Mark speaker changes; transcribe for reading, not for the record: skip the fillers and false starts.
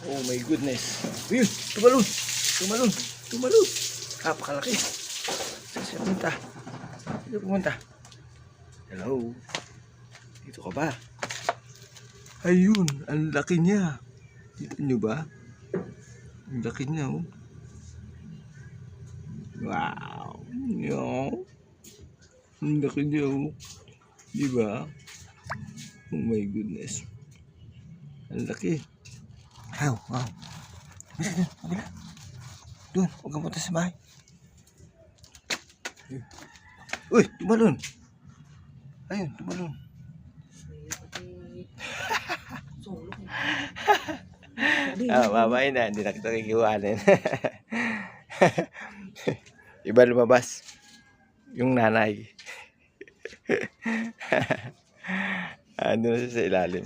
Speaker 1: Oh my goodness. Ayun, tumalon. Tumalon. Tumalon. Napakalaki. Saan siya pumunta? Dito pumunta. Hello. Dito ka ba? Ayun, ang laki niya. Dito nyo ba? Ang laki niya, oh. Wow. Yo. Ang laki niya, oh. Diba? Oh my goodness. Ang laki. Wow, wow. Bila, doon, kabila. Doon, huwag kang punta sa bahay. Uy, tumalon. Ayun, tumalon. Mamay na, hindi na kita kikiwanin. Iba lumabas. Yung nanay. Ano sa ilalim.